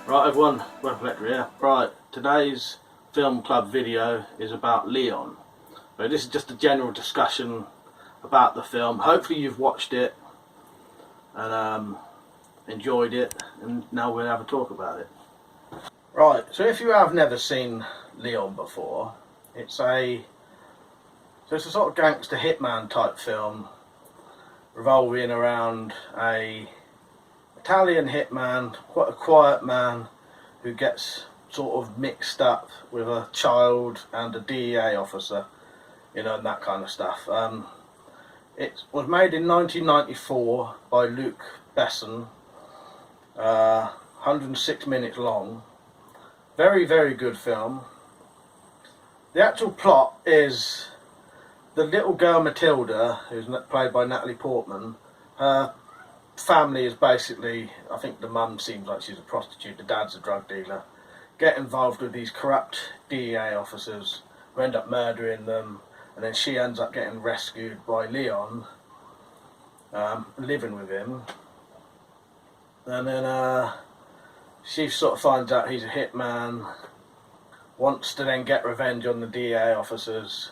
Right everyone, WeaponCollector here. Right, today's film club video is about Leon. So this is just a general discussion about the film. Hopefully you've watched it and enjoyed it, and now we'll have a talk about it. Right, so if you have never seen Leon before, it's a sort of gangster hitman type film revolving around a Italian hitman, quite a quiet man, who gets sort of mixed up with a child and a DEA officer, you know, and that kind of stuff. It was made in 1994 by Luc Besson, 106 minutes long. Very, very good film. The actual plot is the little girl Matilda, who's played by Natalie Portman. Her family is basically, I think the mum seems like she's a prostitute, the dad's a drug dealer, get involved with these corrupt DEA officers who end up murdering them, and then she ends up getting rescued by Leon, living with him, and then she sort of finds out he's a hitman, wants to then get revenge on the DEA officers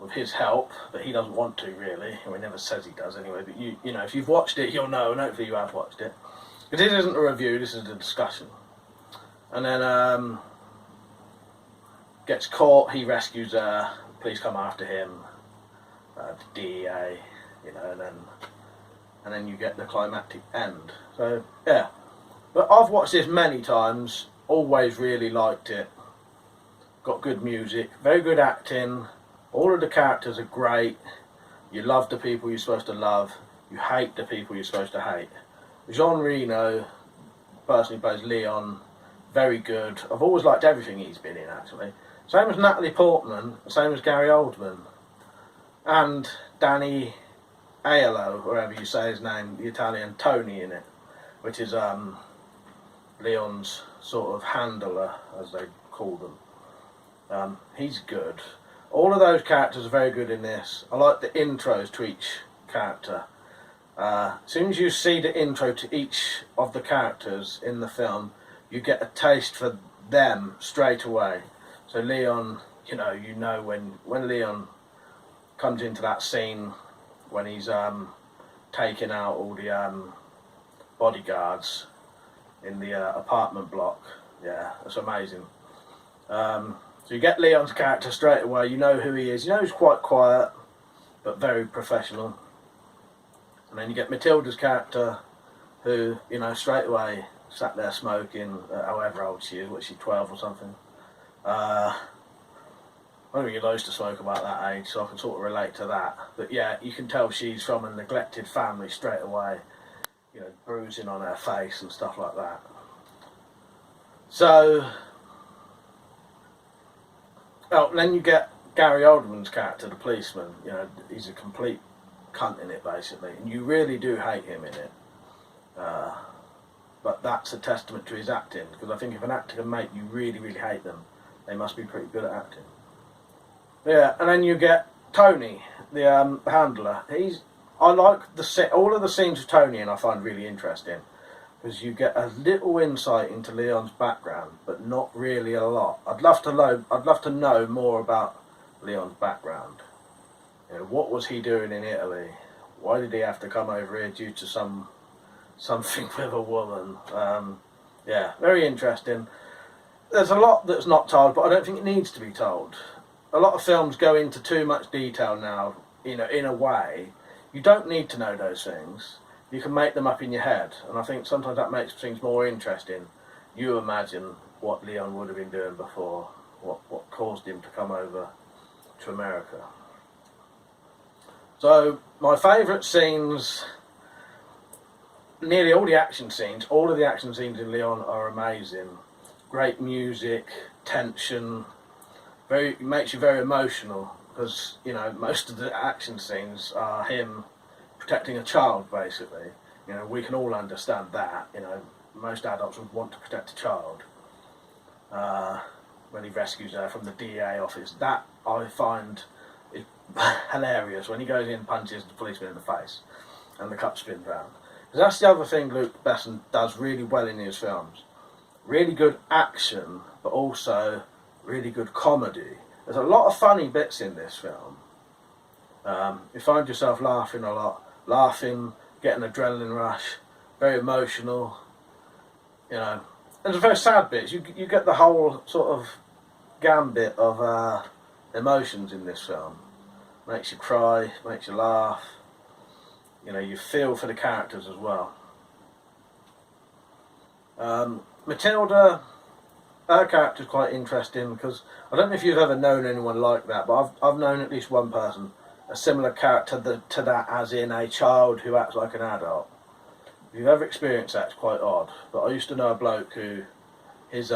with his help, but he doesn't want to really. I mean, he never says he does anyway, but you know, if you've watched it, you'll know, and hopefully you have watched it. But this isn't a review, this is a discussion. And then gets caught, he rescues her, police come after him, the DEA, you know, and then you get the climactic end. So yeah, but I've watched this many times, always really liked it. Got good music, very good acting. All of the characters are great. You love the people you're supposed to love. You hate the people you're supposed to hate. Jean Reno, person who plays Leon, very good. I've always liked everything he's been in, actually. Same as Natalie Portman, same as Gary Oldman. And Danny Aiello, wherever you say his name, the Italian Tony in it, which is Leon's sort of handler, as they call them. He's good. All of those characters are very good in this. I like the intros to each character. As soon as you see the intro to each of the characters in the film, you get a taste for them straight away. So Leon, you know when Leon comes into that scene when he's taking out all the bodyguards in the apartment block. Yeah, that's amazing. So you get Leon's character straight away, you know who he is, you know he's quite quiet, but very professional. And then you get Matilda's character, who, you know, straight away sat there smoking, however old she is, what is she, 12 or something? I don't think you're used to smoke about that age, so I can sort of relate to that. But yeah, you can tell she's from a neglected family straight away, you know, bruising on her face and stuff like that. So, well, then you get Gary Oldman's character, the policeman. You know, he's a complete cunt in it, basically, and you really do hate him in it. But that's a testament to his acting, because I think if an actor can make you really, really hate them, they must be pretty good at acting. Yeah, and then you get Tony, the handler. I like all of the scenes of Tony, and I find really interesting, because you get a little insight into Leon's background, but not really a lot. I'd love to know more about Leon's background. You know, what was he doing in Italy? Why did he have to come over here due to something with a woman? Yeah, very interesting. There's a lot that's not told, but I don't think it needs to be told. A lot of films go into too much detail now. You know, in a way, you don't need to know those things. You can make them up in your head, and I think sometimes that makes things more interesting. You imagine what Leon would have been doing before, what caused him to come over to America. So, my favourite scenes, nearly all the action scenes, all of the action scenes in Leon are amazing. Great music, tension, it makes you very emotional, because, you know, most of the action scenes are him protecting a child, basically. You know, we can all understand that. You know, most adults would want to protect a child. When he rescues her from the DEA office, that I find is hilarious. When he goes in and punches the policeman in the face, and the cup spins round. Because that's the other thing Luke Besson does really well in his films. Really good action, but also really good comedy. There's a lot of funny bits in this film. You find yourself laughing a lot, getting an adrenaline rush, very emotional. You know, there's very sad bits. You get the whole sort of gambit of emotions in this film. Makes you cry, makes you laugh. You know, you feel for the characters as well. Matilda, her character's quite interesting because I don't know if you've ever known anyone like that, but I've known at least one person, a similar character to that, as in a child who acts like an adult. If you've ever experienced that, it's quite odd. But I used to know a bloke who, he was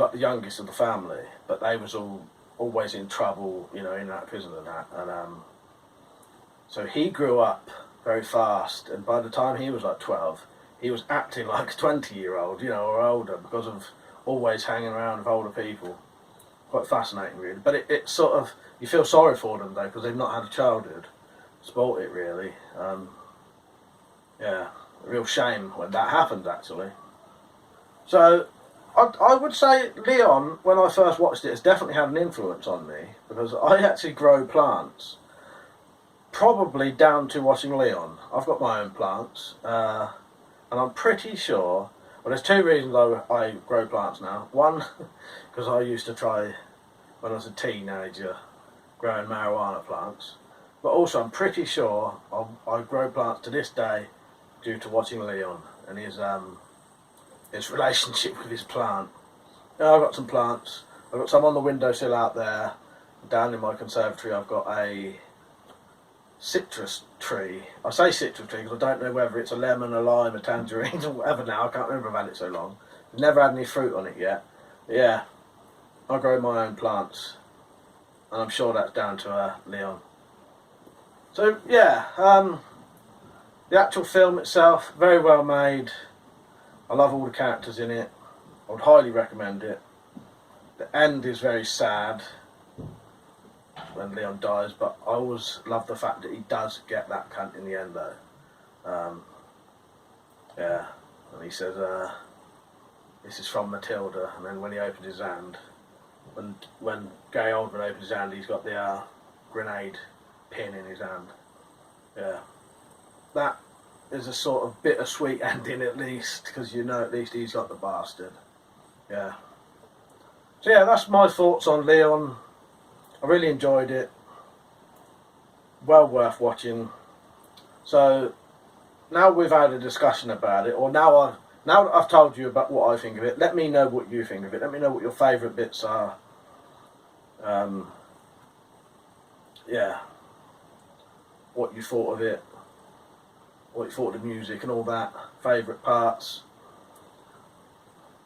like the youngest of the family, but they was always in trouble, you know, in that prison and that. And so he grew up very fast, and by the time he was like 12, he was acting like a 20-year-old, you know, or older, because of always hanging around with older people. Quite fascinating, really. But it sort of, you feel sorry for them though, because they've not had a childhood. Spoilt it, really. Yeah, a real shame when that happens, actually. So I would say Leon, when I first watched it, has definitely had an influence on me, because I actually grow plants. Probably down to watching Leon. I've got my own plants, and I'm pretty sure, well, there's two reasons I grow plants now. One, because I used to try, when I was a teenager, growing marijuana plants. But also, I'm pretty sure I grow plants to this day due to watching Leon and his relationship with his plant. Now, I've got some plants. I've got some on the windowsill out there. Down in my conservatory, I've got a citrus tree. I say citrus tree because I don't know whether it's a lemon, a lime, a tangerine, or whatever now. I can't remember, I've had it so long. I've never had any fruit on it yet. But yeah, I grow my own plants, and I'm sure that's down to Leon. So yeah, the actual film itself, very well made. I love all the characters in it. I would highly recommend it. The end is very sad when Leon dies, but I always love the fact that he does get that cunt in the end though. Yeah, and he says, this is from Matilda, and then when he opens his hand, when Gary Oldman opens his hand, he's got the grenade pin in his hand. Yeah, that is a sort of bittersweet ending, at least, because you know at least he's got the bastard. Yeah. So yeah, that's my thoughts on Leon. I really enjoyed it. Well worth watching. So now we've had a discussion about it, or now that I've told you about what I think of it, let me know what you think of it. Let me know what your favourite bits are. Yeah. What you thought of it, what you thought of the music and all that, favourite parts.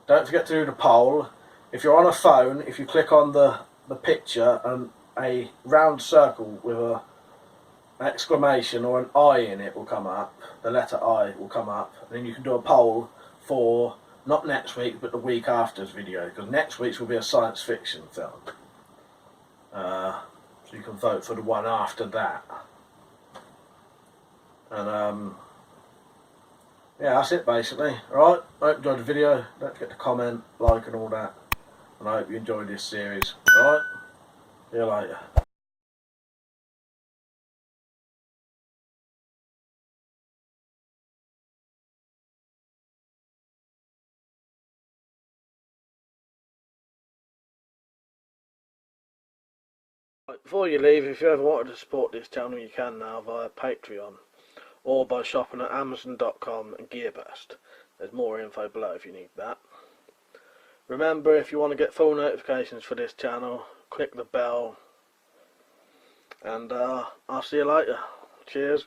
Don't forget to do the poll. If you're on a phone, if you click on the picture and a round circle with an exclamation or an I in it will come up, the letter I will come up, and then you can do a poll for, not next week, but the week after's video, because next week's will be a science fiction film. So you can vote for the one after that. And yeah, that's it basically. Alright, I hope you enjoyed the video. Don't forget to comment, like and all that. And I hope you enjoyed this series. Alright, see you later. Before you leave, if you ever wanted to support this channel, you can now via Patreon or by shopping at Amazon.com and Gearbest. There's more info below if you need that. Remember, if you want to get full notifications for this channel, click the bell, and I'll see you later. Cheers.